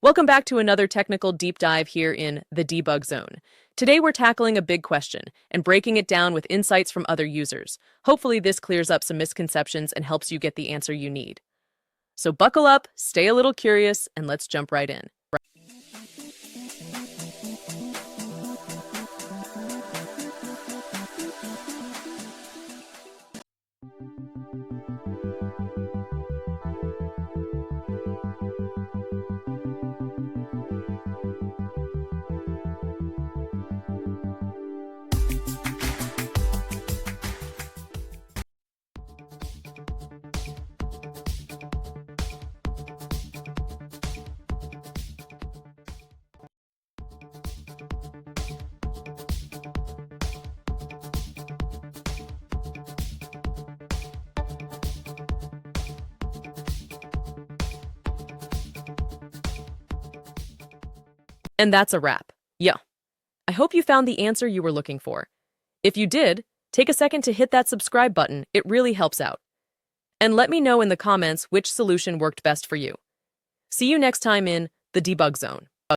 Welcome back to another technical deep dive here in the debug zone. Today we're tackling a big question and breaking it down with insights from other users. Hopefully this clears up some misconceptions and helps you get the answer you need. So buckle up, stay a little curious, and let's jump right in. And that's a wrap. Yeah. I hope you found the answer you were looking for. If you did, take a second to hit that subscribe button. It really helps out. And let me know in the comments which solution worked best for you. See you next time in the debug zone.